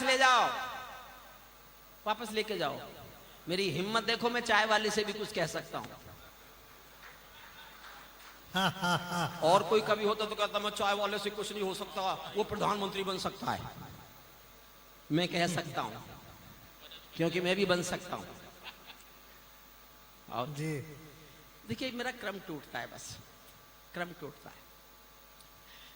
ले जाओ, वापस लेके जाओ। मेरी हिम्मत देखो, मैं चाय वाले से भी कुछ कह सकता हूं। और कोई कभी होता तो कहता मैं चाय वाले से कुछ नहीं हो सकता, वो प्रधानमंत्री बन सकता है। मैं कह सकता हूं क्योंकि मैं भी बन सकता हूं। और जी देखिए, मेरा क्रम टूटता है, बस क्रम टूटता है।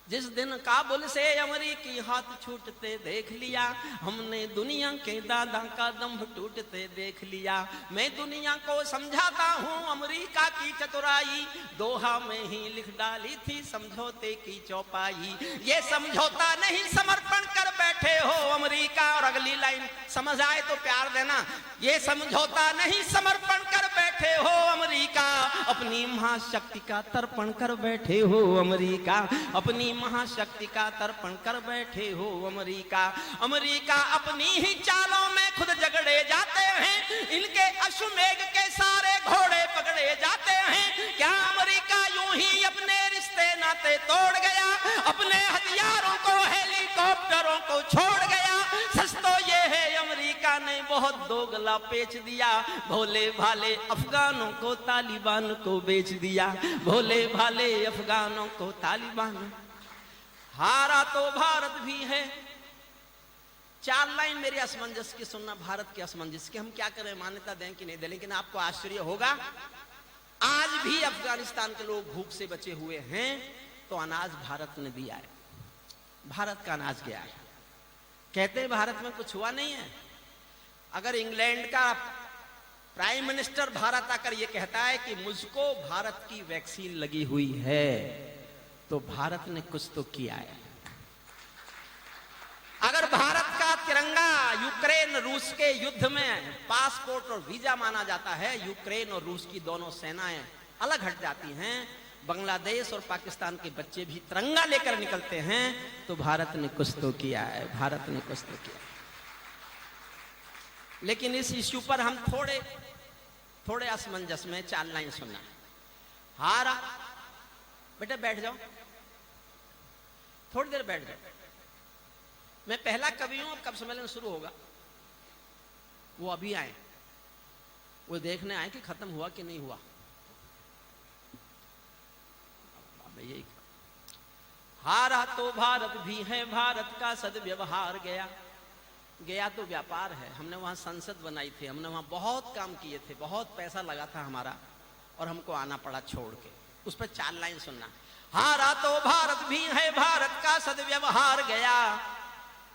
जिस दिन काबुल से अमरीकी हाथ छूटते देख लिया, हमने दुनिया के दादा का दंभ टूटते देख लिया। मैं दुनिया को समझाता हूँ अमरीका की चतुराई, दोहा में ही लिख डाली थी समझौते की चौपाई। ये समझौता नहीं समर्पण कर बैठे हो अमरीका। और अगली लाइन समझ आए तो प्यार देना। ये समझौता नहीं समर्पण कर बैठे हो अमरीका, अपनी महाशक्ति का तर्पण कर बैठे हो अमरीका, अपनी महाशक्ति का तर्पण कर बैठे हो अमरीका। अमरीका अपनी ही चालों में खुद झगड़े जाते हैं, इनके अश्वमेघ के सारे घोड़े पकड़े जाते हैं। क्या अमरीका यूं ही अपने रिश्ते नाते तोड़ गया, अपने हथियारों को हेलीकॉप्टरों को छोड़ गया? सच तो ये है अमरीका ने बहुत दोगला पेच दिया, भोले भाले अफगानों को तालिबान को बेच दिया, भोले भाले अफगानों को तालिबान। हारा तो भारत भी है। चार लाइन मेरे असमंजस की सुनना, भारत के असमंजस की। हम क्या करें, मान्यता दें कि नहीं दें, लेकिन आपको आश्चर्य होगा, आज भी अफगानिस्तान के लोग भूख से बचे हुए हैं तो अनाज भारत ने दिया है, भारत का अनाज गया है। कहते हैं भारत में कुछ हुआ नहीं है। अगर इंग्लैंड का प्राइम मिनिस्टर भारत आकर यह कहता है कि मुझको भारत की वैक्सीन लगी हुई है, तो भारत ने कुछ तो किया है। अगर भारत का तिरंगा यूक्रेन रूस के युद्ध में पासपोर्ट और वीजा माना जाता है, यूक्रेन और रूस की दोनों सेनाएं अलग हट जाती हैं, बांग्लादेश और पाकिस्तान के बच्चे भी तिरंगा लेकर निकलते हैं, तो भारत ने कुछ तो किया है, भारत ने कुछ तो किया। लेकिन इस इश्यू पर हम थोड़े असमंजस में चार लाइन सुनना। हारा बेटा, बैठ जाओ, थोड़ी देर बैठ जाओ। मैं पहला कवि हूं, अब कब सम्मेलन शुरू होगा वो अभी आए, वो देखने आए कि खत्म हुआ कि नहीं हुआ। यही हारा तो भारत भी है, भारत का सदव्यवहार गया। गया तो व्यापार है। हमने वहां संसद बनाई थी, हमने वहां बहुत काम किए थे, बहुत पैसा लगा था हमारा, और हमको आना पड़ा छोड़ के। उस पर चार लाइन सुनना। हारा तो भारत भी है, भारत का सदव्यवहार गया।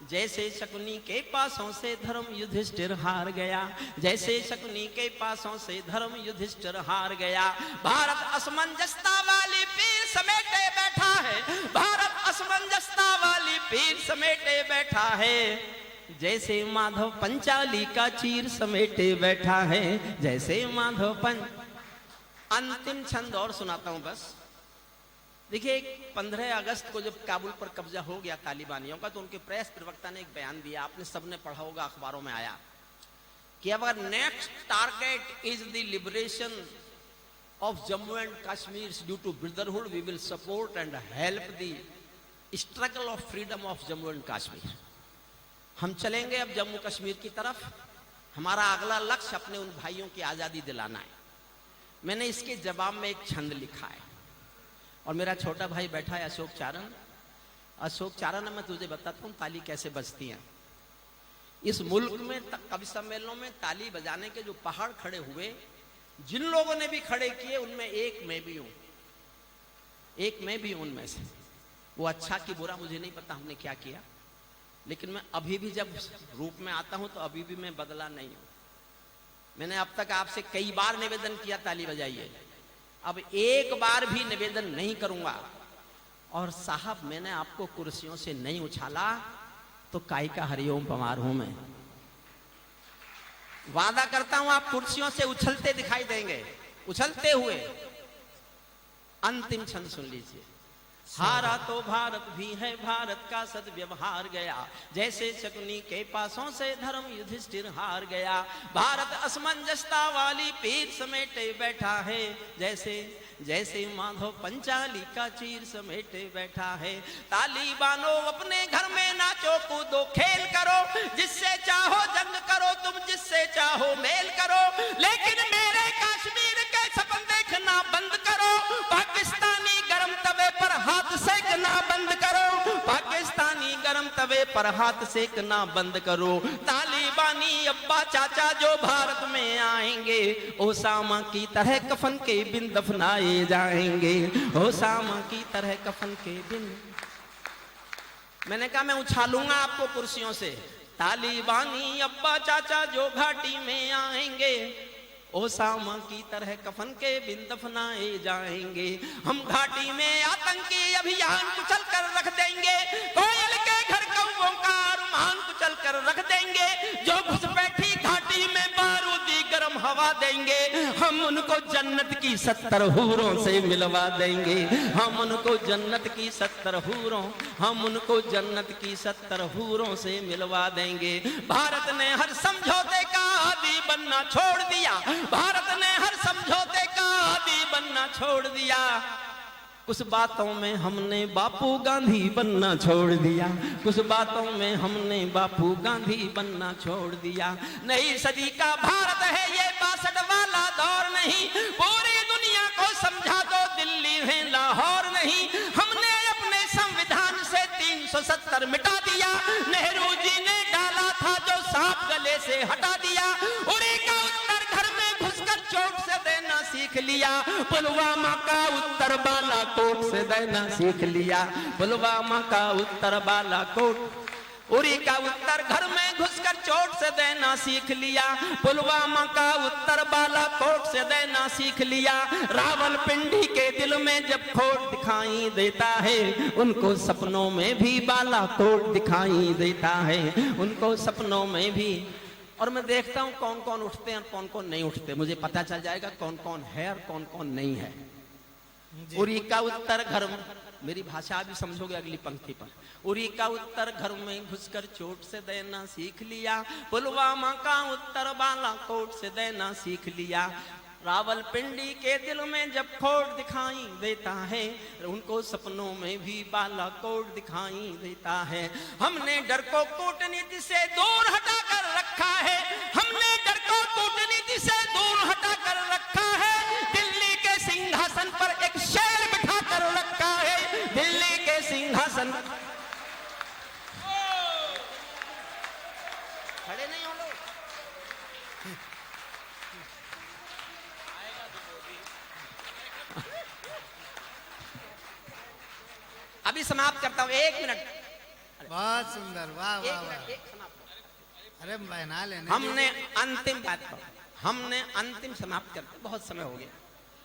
जैसे शकुनी के पासों से धर्म युधिष्ठिर हार गया, जैसे शकुनी के पासों से धर्म युधिष्ठिर हार गया। भारत असमंजसता वाली पीर समेटे बैठा है, भारत असमंजसता वाली पीर समेटे बैठा है। जैसे माधव पंचाली का चीर समेटे बैठा है, जैसे माधव अंतिम छंद और सुनाता हूं बस। देखिए, 15 अगस्त को जब काबुल पर कब्जा हो गया तालिबानियों का, तो उनके प्रेस प्रवक्ता ने एक बयान दिया, आपने सबने पढ़ा होगा, अखबारों में आया कि our next target is the liberation of Jammu and Kashmir due to brotherhood, we will support and help the struggle of freedom of Jammu and Kashmir. हम चलेंगे अब जम्मू कश्मीर की तरफ, हमारा अगला लक्ष्य अपने उन भाइयों की आजादी दिलाना है। मैंने इसके जवाब में एक छंद लिखा है, और मेरा छोटा भाई बैठा है अशोक चारण। अशोक चारण, मैं तुझे बताता हूँ ताली कैसे बजती है। इस मुल्क में कवि सम्मेलनों में ताली बजाने के जो पहाड़ खड़े हुए, जिन लोगों ने भी खड़े किए, उनमें एक मैं भी हूं, एक मैं भी उनमें से। वो अच्छा कि बुरा मुझे नहीं पता हमने क्या किया, लेकिन मैं अभी भी जब रूप में आता हूं तो अभी भी मैं बदला नहीं हूं। मैंने अब तक आपसे कई बार निवेदन किया ताली बजाइए, अब एक बार भी निवेदन नहीं करूंगा। और साहब, मैंने आपको कुर्सियों से नहीं उछाला तो काई का हरिओम पमार हूं मैं। वादा करता हूं आप कुर्सियों से उछलते दिखाई देंगे, उछलते हुए। अंतिम छंद सुन लीजिए। हारा तो भारत भी है, भारत का सदव्यवहार गया। जैसे शकुनी के पासों से धर्म युधिष्ठिर हार गया। भारत असमंजसता वाली पीर समेटे बैठा है, जैसे जैसे माधव पंचाली का चीर समेटे बैठा है। ताली बानो अपने घर में नाचो कूदो खेल करो, जिससे चाहो जंग करो तुम, जिससे चाहो मेल करो, लेकिन मेरे कश्मीर के सपन देखना बंद करो। पाकिस्तानी गरम तवे पर हाथ सेकना बंद करो, पाकिस्तानी गरम तवे पर हाथ सेकना बंद करो। तालिबानी अब्बा चाचा जो भारत में आएंगे, ओसामा की तरह कफन के बिन दफनाए जाएंगे, ओसामा की तरह कफन के बिन। मैंने कहा मैं उछालूंगा आपको कुर्सियों से। तालिबानी अब्बा चाचा जो घाटी में आएंगे, ओसामा की तरह कफन के बिन दफनाए जाएंगे। हम घाटी में आतंकी अभियान कुचल कर रख देंगे, कोयल के घर कौवों का अरमान कुचल कर रख देंगे। जो घुसपैठी घाटी में बारूदी गर्म हवा देंगे, हम उनको जन्नत की 70 हूरों से मिलवा देंगे। हम उनको जन्नत की 70 हूरों, हम उनको जन्नत की 70 हूरों से मिलवा देंगे। भारत ने हर समझौते का आदी बनना छोड़ दिया, भारत ने हर समझौते का आदी बनना छोड़ दिया। कुछ बातों में हमने बापू गांधी बनना छोड़ दिया, कुछ बातों में हमने बापू गांधी बनना छोड़ दिया। नई सदी का भारत है ये 62 वाला दौर नहीं, पूरी दुनिया को समझा दो दिल्ली है लाहौर नहीं। हमने अपने संविधान से 370 मिटा दिया, नेहरू जी ने डाला था जो सांप गले से हटा दिया। उड़ी का उत्तर घर में घुसकर चोट से देना सीख लिया, पुलवामा का उत्तर बालाकोट से देना सीख लिया, पुलवामा का उत्तर बालाकोट। उरी का उत्तर घर में घुसकर चोट से देना सीख लिया, पुलवामा का उत्तर बालाकोट से देना सीख लिया। रावलपिंडी के दिल में जब खोट दिखाई देता है, उनको सपनों में भी बालाकोट दिखाई देता है, उनको सपनों में भी। और मैं देखता हूं कौन कौन उठते हैं और कौन कौन नहीं उठते, मुझे पता चल जाएगा कौन कौन है और कौन कौन नहीं है। उरी का उत्तर घर, मेरी भाषा भी समझोगे अगली पंक्ति पर। उरी का उत्तर घर में घुसकर चोट से देना सीख लिया, पुलवामा का उत्तर बालाकोट से देना सीख लिया। रावलपिंडी के दिल में जब खोट दिखाई देता है, उनको सपनों में भी बालाकोट दिखाई देता है। हमने डर को कूटनीति से दूर हटा कर रखा है, हमने डर को कूटनीति से दूर हटा कर रखा है। दिल्ली के सिंहासन पर एक शेर बिठा कर रखा है, दिल्ली के सिंहासन। खड़े नहीं हो लोग। अभी समाप्त करता हूं, 1 मिनट। बहुत सुंदर, वाह वाह वाह। अरे बहना लेने। हमने अंतिम बात पर, हमने अंतिम समाप्त करते, बहुत समय हो गया।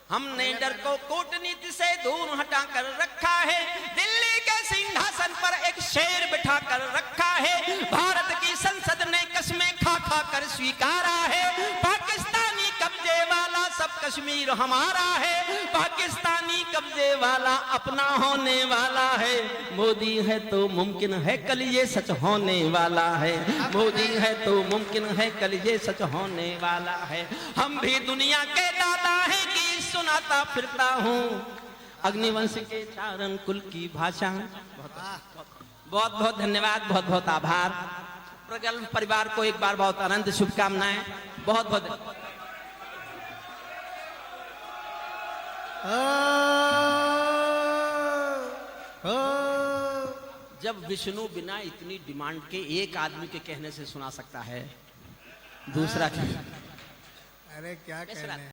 हमने डर को कूटनीति से दूर हटा कर रखा है, दिल्ली के सिंहासन पर एक शेर बिठा कर रखा है। भारत की संसद ने कसमें खा खा कर स्वीकारा है, पाकिस्तानी कब्जे वाला सब कश्मीर हमारा है, पाकिस्तानी कब्जे वाला अपना होने वाला है। मोदी है तो मुमकिन है कल ये सच होने वाला है, मोदी है तो मुमकिन है कल ये सच होने वाला है। हम भी दुनिया के दादा हैं कि सुनाता फिरता हूँ अग्निवंश के चारण कुल की भाषा। बहुत बहुत धन्यवाद, बहुत बहुत आभार। प्रगल्भ परिवार को एक बार बहुत अनंत शुभकामनाएं। बहुत बहुत जब विष्णु बिना इतनी डिमांड के एक आदमी के कहने से सुना सकता है, दूसरा अरे क्या कहने।